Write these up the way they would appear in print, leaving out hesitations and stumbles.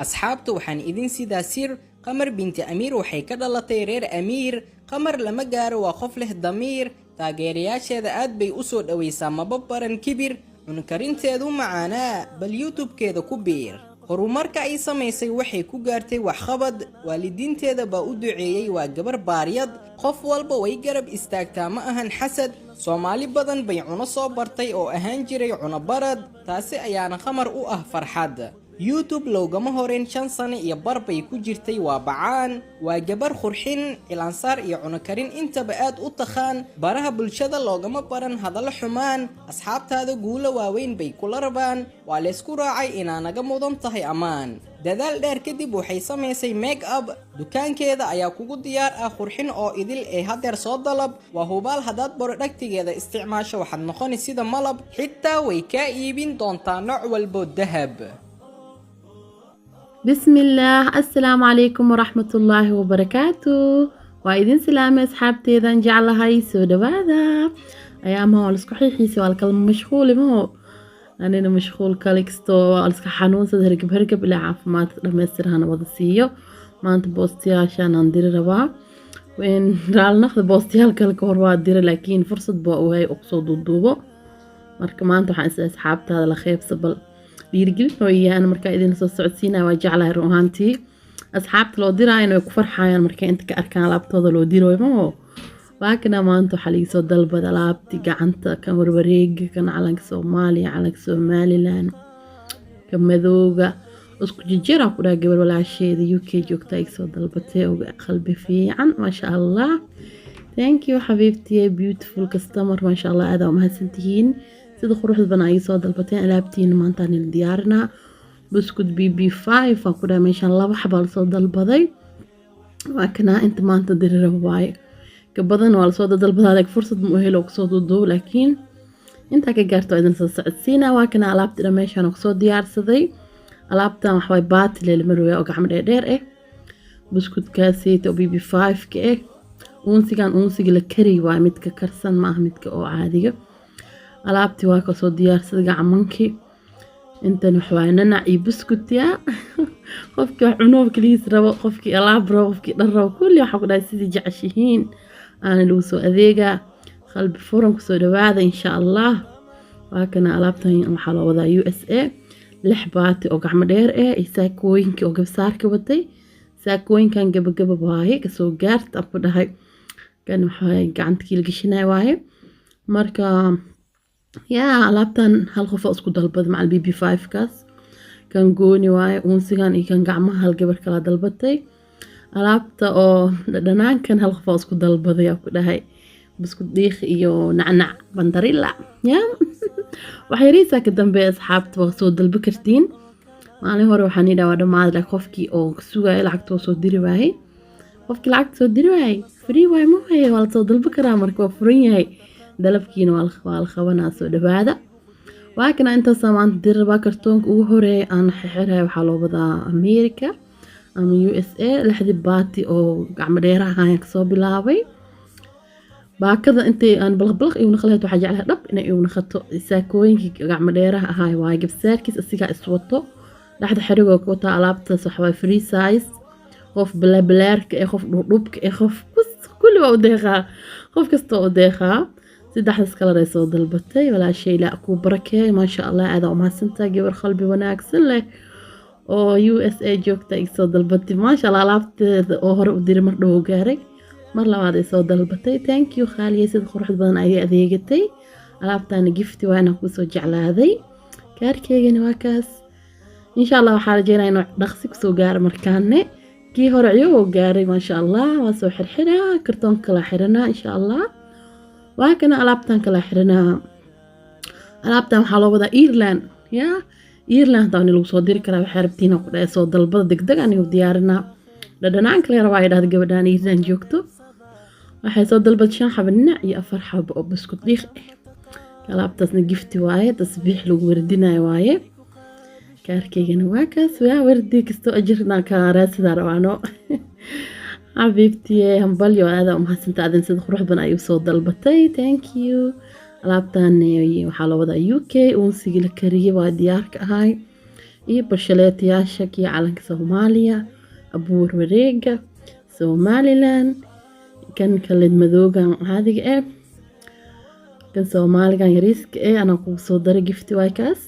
asxaabta waxaan idin sidaa sir qamar binti amiir waxay ka dhalatay reer amiir. qamar lama gaaro waa qof leh damiir, taageerayaasheeda aad bay u soo dhawaysaa maba baran kibir, cunkarinteedu macaanaa bal youtube-keeda ku biir. horumarka ay samaysay waxay ku gaartay waxqabad, waalidiinteeda baa u duceeyey, waa gabar baaryad, qof walba way garab istaagtaa ma ahan xasad. soomaali badan bay cuno soo bartay oo ahaan jiray cuno barad, taasi ayaana qamar u ah farxad. youtube loogama horeyn 5 sano iyo bar bay ku jirtay, waa bacaan, waa gabar qurxin, cilaansaar iyo cuno karin intaba aad u taqaan. baraha bulshada loogama baran hadallo xumaan, asxaabtaada guulo waaweyn bay kula rabaan, waa laysku raacay inaa naga mudan tahay ammaan. dadaal dheer kadib waxay samaysay make up, dukaankeeda ayaa kugu diyaar ah qurxin oo idil ee hadeer soo dalab. waa hubaal haddaad borodhagtigeeda isticmaasho waxaad noqoni sida malab, xitaa way kaa iibin doontaa nooc walbo dahab. بسم الله. السلام عليكم ورحمة الله وبركاته. وإذن سلامي أصحابتي إذا نجعل هاي سودة هذا أيام هو الاسكحي حيسي والكلمة مشغول ما هو أنا مشغول كاليكستو الاسكح حنون سد هرقب إلى عافمات لما يصير هنا وضسيو ما أنت بوستي عشان ندير ربا وين رال ناخذ بوستي هالكالكور دير لكن فرصة بقى وهي أقصد الضوبة مركا ما أنتو حنسى أصحابتي هذا لخيب سبل dhiirigelin hooyaya ana markaa idin soo socodsiinaya waa jeclahay run ahaantii asxaabta loo diraayo inay ku farxayaan markay inta ka arkaan alaabtooda loo dirooyo ma waa kana maanta waxaa laga soo dalbada alaabti gacanta kan warwareega kan calanka Soomaaliya calanka Somaliland kan madowga isku jijira ku dhaga gabar walaasheeda UK joogta ay soo dalbatay oo qalbi fiican ma sha Allah. Thank you حبيبتي beautiful customer ما شاء الله aad mahadsantihiin sida quruxda badan ay soo dalbateen alaabtiin maanta aan diyaarina buskud BB5 aan ku dhahay meeshan laba xabal soo dalbaday waa kana inta maanta dirir waay ka badan waa soo dalbaday fursad ma helo oo soo duudo laakiin inta ka gaarto idin soo socodsiina waa kana alaabta meeshan oo soo diyaarsaday alaabtan wax way baatil marway oo gacmo dheer ah buskudkaasi to BB5 ka unsiga la kari waa mid ka karsan ma ah midka oo caadiga alaabtii waa ka soo diyaarsada gacmankii intan waxaa nanac iyo buskut ya qofkii wax cunoob kaliis rabo qofkii alaab rabo qofkii dhar rabo kulli waxa ku dhahay sidii jeceshihiin aan lagu soo adeega qalbi furan ku soo dhawaada insha Allah. waa kana alaabtan waxa loo wadaa USA 6 baati oo gacmo dheer ah isaakooyinka oo gabsaarka watay saakooyinkan gabagaba waaye ka soo gaarta ku dhahay kan waxa gacantii la gashanay waaye marka يا لابتن هالخوفة اسكو دلبد مع البي بي 5 كاس كان قوني واي ونسيغان اي كان قعمها هالقبر كلا دلبتي لابتا او دنان كان هالخوفة اسكو دلبد يا كده هاي بسكو ديخ ايو نعنع بندريلا يا وحيريسا كدن بي اصحاب تبغسو دلبكرتين معني هوري وحاني دا وادا ماد لك خوفكي او سوغا لعكتو سو ديري واي خوفكي لعكتو سو ديري واي فري واي مو هاي ولا سو دلبكرا مركو فرين هاي dalabkiina waa la qabanaa soo dhawaada waa kana inta samaan dirba kartoonka ugu horeey aan xiriray waxa loo wadaa America ama USA 6 baati oo gacmo dheeraha aan ka soo bilaabay baakada intay aan balqbalq iyo naqleed waxa jeclahay dhab inay uu naqato saakooyinka gacmo dheeraha ahay waa gabsaarkiis asiga iswato dhaxda xirigo ku taa alaabtaas waxa way free size qof blaarka ee qof dhubka ee qof kulli waa u deeqa qof kasta oo deeqa saddexdaas kala reeso dalbatay wala shay la ku barakay ma sha Allah aad u mahadsantahay gabar qalbi wanaagsan leh oo USA joogta ay soo dalbatay ma sha Allah alaabteeda oo hore u diray mar dhow gaaray mar labaad ay soo dalbatay thank you khaliya sid quruxda badan ay adeegatay alaabtaan gift waana ku soo jeclaaday kaarkeygana waa kaas insha Allah waxa rajaynayaa inuu dhaqsi ku soo gaaro markaane kii hore ayuu gaaray ma sha Allah waa soo xirxiraa kartoonka la xiranaa insha Allah. waa kana alaabtan kala xirnaa alaabtan waxa loo wadaa Ireland ya Ireland taan lagu soo diri karaa waxa rabtiina ku dhaay soo dalbada degdeg aan u diyaarina dhadhanaan kale rabaa ay dhahdo gabadhan Ireland joogto waxay soo dalbad 5 xabna iyo 4 xab oo buskut diiq alaabtaasna gift waaye tasbiix lagu wardinayo waaye kaarkeygana waa kaas waa wardi kasto ajirna ka raasida rawaano حبيبتي همبليو هذا ومحسنت أذن سيد خروح بنا يوصل دلبتي thank you alaabtan waxaa loo wadaa UK uunsiga la kariyay waa diyaarka ahay iyo barshaleetayaasha kii calanka Soomaaliya, abuur wareega Somaliland, kan kale madoogan caadiga ah, kan Soomaaligan yariiska ah ana ku soo daray gift waa kaas,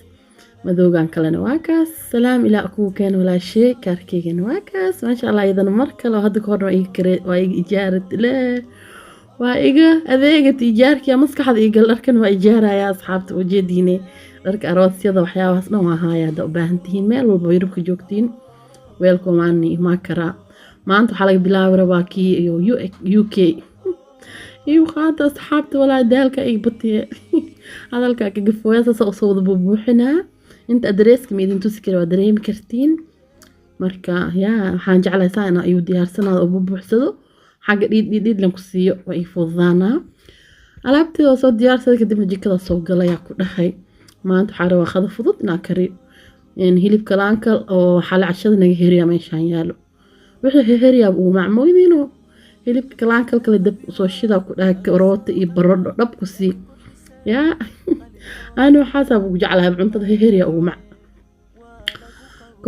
madoogan kalena waa kaas. Salaam ilaa ku keen walaashay kaarkeygan waa kaas. Masha Allah idan mar kale hadda ka hor waa ijaarad leh waa iga adeega tijaarkiya maskaxda iga dharkan waa ijaaraya asxaabta ujeediine dharka aroosyada waxyaabahaas dhan waa haaya u baahan tihiin meel walba Yurubka joogtiin weelkom aani ma kara maanta waxa laga bilaabay rabaa kii iyo UK iyo qaata asxaabta walaa daalka ay batay hadalka ka gafooyasa soo wada buuxinaa inta adreeska meedin tusi kara waa dareemi kartiin marka waxaan jeclahay inaan ayu diyaarsanaado oo buuxsado xaga dhiid lan ku siiyo way fududaana alaabteeda soo diyaarsaday kadib jikada soo galaya ku dhahay maanta waxa rabaa qada fudud inaan kariyo hilib kalaanka oo xal cashada naga heriya meeshaan yaalo wixii heriya uu macmuudino hilib kalaanka kale dab soo shida ku dhahay rooti iyo baradho dhab ku sii أنا حاسة بوجعلها بعنطة هيريا ومع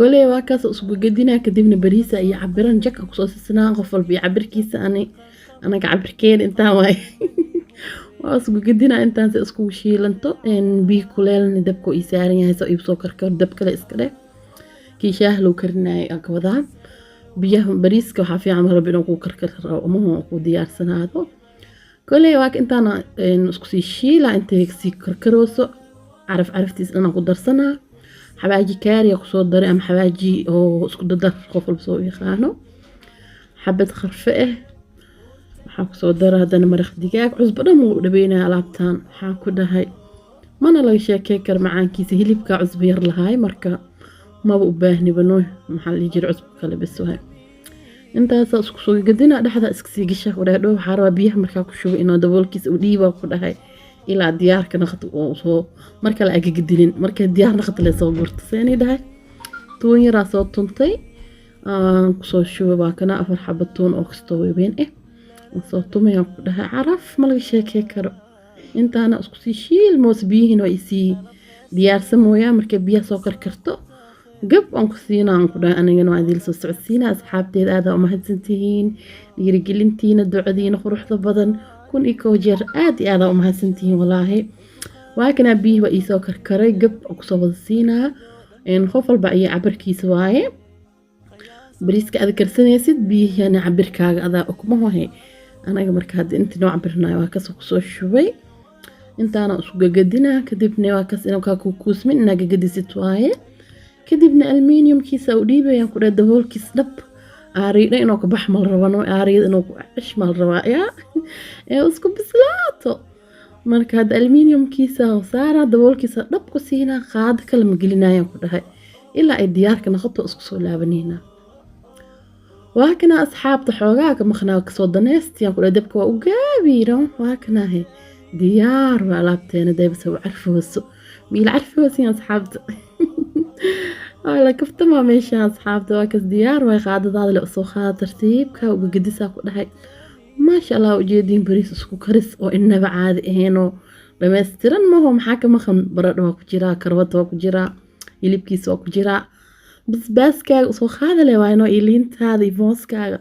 كلي واكاس أسبوع قدينا كدبنا بريسة يعبرن جك قصص السنة غفل بيعبر كيسة أنا كعبر كين أنت واي وأسبوع قدينا أنت أسكو شيء لنتو إن بيكولال ندبكو إسارين هاي سو يبصو كركر دبك لإسكله كي شاهلو كرنا أكوذا بيه بريس كحافي عمل ربنا كركر ومه وديار سنة هذا كلي واك أنت أنا نسكسي شيء لا أنت يكسي كركروسو عرفتيس أنا قدر سنة حباجي كاري أقصد دري أم حباجي أو اسكو ددر خوف بسوي خانو حبة خرفئه حاقصد دري هذا مرخ دجاج عزبنا مو دبينا لابتان حاكو هاي ما أنا لو شاكيكر معان كيسي هلي بكا عزبير لهاي مركا ما بقباهني بنوه محل يجي عزب كلا بسوها انت هسا اسكو قدنا دحدا اسكسي قشا ودا دو حاروا بيه مركا كشو انو دبول كيس وديبا وكو هاي ilaa diyaarka naqad oo soo marka la aga gidilin marka diyaar naqad la soo gurto seenay dhahay toon yara soo tuntay ku soo shubay kana afar xabad toon oo kasto weyn soo tumay ku dhahay araf ma laga sheekay karo intaana isku sii shiil moos biyihiin oo isi diyaarsan mooya marka biyaha soo karkarto gab aan ku siinaan ku dhahay anigana waa idil soo socodsiina asxaabteeda aad u mahadsantihiin dhiirigelintiina ducadiina quruxda badan كون إيكو جر آدي هذا أمها سنتين والله وهكذا بيه وإيسو كركري قب أقصو بضسينا إن خوف البقية عبر كيس واي بريسك أذكر سنة يسد بيه يعني عبر كاغ هذا أكمه هي أنا قمر كهد أنت نوع عبرنا واكس أقصو شوي أنت أنا أسوق قدنا كدبنا واكس إنو كاكو كوس مننا قد ستواي كدبنا ألمنيوم كيس أوديبا ينقل الدهول كيس نب أريد إنه كبح مرة أريد إنه إيش مرة يا اسكو بسلاطه marka had aluminiumkiisa saara daboolkiisa dhab ku siina qaad kala magelinayaan ku dhahay ilaa ay diyaarka noqoto isku soo laabanayna waa kana asxaabta xoogaa ma xanaa ka soo daneystiyaan ku dabka waa u gaabiiro waa kana he diyaar waa laabteena dayb soo carfooso miil carfoosin asxaabta ala kaftama meesha asxaabta waa kas diyaar way qaadadaada la soo qaad tartiibka uga gedisaa ku dhahay ما شاء الله وجدين بريس اسكو كريس او انبا عادي اهينو دمستيرن ما هو maxaa kama khan baradho waa ku jira karwad waa ku jira hilibkiis waa ku jira basbaaskaaga soo qaadale waa inoo ilintaada ivooskaaga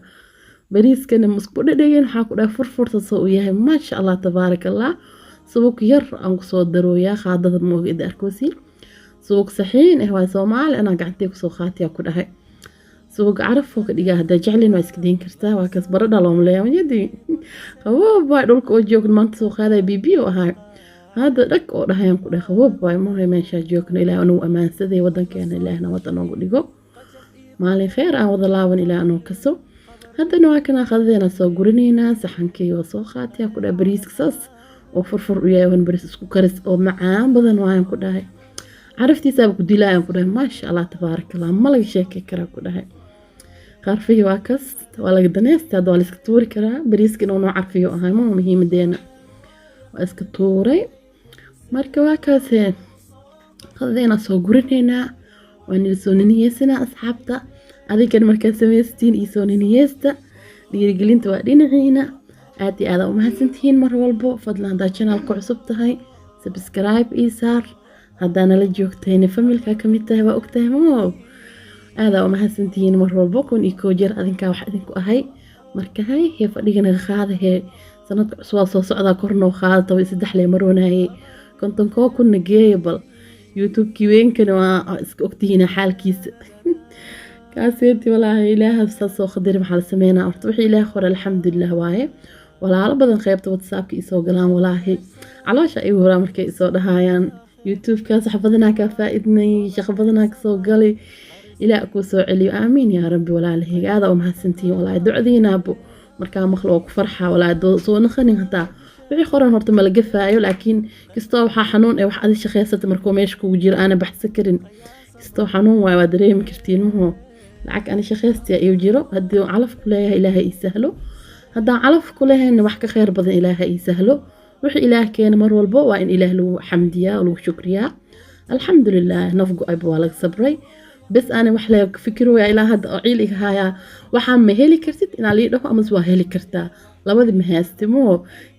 bariiskana musku dhadhageen waxa ku dhaaf furfurta soo yahay ma sha Allah tabarakallah suuq yar aan ku soo darooyaa qaadada moogida arkoosi suuq saxiin waa Soomaali ana gacantay ku soo qaatiya ku dhahay سوق عرفه كديجا هذا جعلنا واسكدين كرتا وكاس برد لهم لا يدي خواب بعد لك أجيك المنطقة سوق هذا بيبي وهاي هذا لك وراها ينقل خواب باي ما هي ماشى جوكنا إلى أنو أمان سذي ودن كان إلى هنا وطن نقول لكم ما لي خير أو ضلاون إلى أنو كسو هذا نوع كنا خذينا سوق قرنينا سحنكي وسوقات يأكل بريس كسس وفرفر وياهن بريس سكرس أو معاه بدن وين كده هاي عرفتي سابق دلاء كده ما شاء الله تبارك الله ما لقي شيء كرا كده هاي عارفيه واكس ولا قدنيست هذا ولا سكتوري كرا بريسك إنه عارفيه هاي ما مهم دينا واسكتوري مركب واكس خذينا سوقرين هنا ونلسونينيسنا أصحابتا هذه كان مركز سميستين إيسونينيستا ديرجلين توادين هنا آتي هذا وما سنتين مرة والبو فضلا هذا channel كعصبت هاي سبسكرايب إيسار haddaana la joogtayna familka ka mid tahay waa ogtahay mamow aadaa u mahadsantihiin mar walbo kun iyo koo jeer adinkaa wax idinku ahay marka hay hee fadhiganaga qaada hee sanadka cusubaa soo socdaa kornoo qaada 13 lee maroonaye kontonkoo kunna geeya bal youtubekii weynkana waa iska ogtihiina xaalkiisa kaaseeti walaahi ilaaha saasoo qadari maxaa la sameynaa horta wixii ilaah hore alxamdulilah waaye walaalo badan qaybta whatsappka isoo galaan walaahi caloosha igu horaa markay isoo dhahayaan youtubekaas wax badanaa kaa faa-idnay shaqo badanaa kasoo galay ilaah kuu soo celiyo aamiin yaa rabbi walaalahayga aadaa u mahadsantihiin walaahi ducdiinaabo markaa maqlo oo ku farxaa walaahi soo naqanin hataa wixii qoran horta ma la gafaayo laakiin kastoo waxaa xanuun ee wax adi shaqaysata markuu meesha kugu jiro aana baxsan karin kastoo xanuun waay waa dareemi kartiin mahoo lacag ani shaqaystiya iyu jiro haddii calaf ku leeyahay ilaahay ii sahlo haddaan calaf ku leehayna wax ka khayr badan ilaahay ii sahlo wixii ilaah keena mar walbo waa in ilaah lagu xamdiyaa oo lagu shukriyaa alxamdulilah nafgu ayba waa laga sabray bes aana wax la fikiro yaa ilaa hadda oo ciil iga hayaa waxaa ma heli kartid inaa lii dhaho amase waa heli kartaa labadi ma haystimo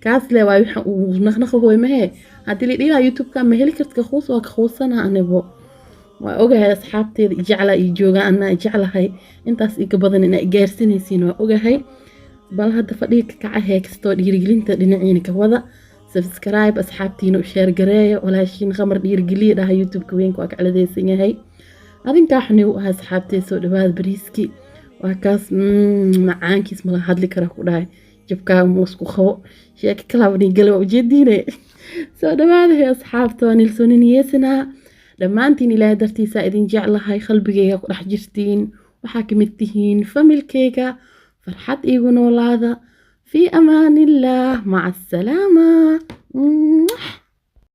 kaas le waa waxa uu naqnaqo hooy mahe haddii la dhigaa youtube-ka ma heli kartid ka khuus waa ka khuusana anibo waa ogahay asxaabteeda jecla iyo jooga anaa jeclahay intaas iga badan inaa gaarsinaysiin waa ogahay bal hadda fadhiga ka kacahay kastoo dhiirigelinta dhinaciina ka wada subscribe asxaabtiina u share gareeya walaashiin qamar dhiirigeliya dhaha youtube-ka weynka waa ka caladeysan yahay adinkaa xuni u ahaa asxaabtee soo dhawaada bariiski waa kaas macaankiis mala hadli kara ku dhahay jabkaaga muusku qabo sheeka kalaabani gale waa ujeediine soo dhawaada hee asxaabta waa nilsooniniyeesanaa dhammaantiin ilaahay dartiisaa idin jeclahay qalbigayga ku dhex jirtiin waxaa ka mid tihiin familkayga farxad iigu noolaada fii amaanillaah maca asalaama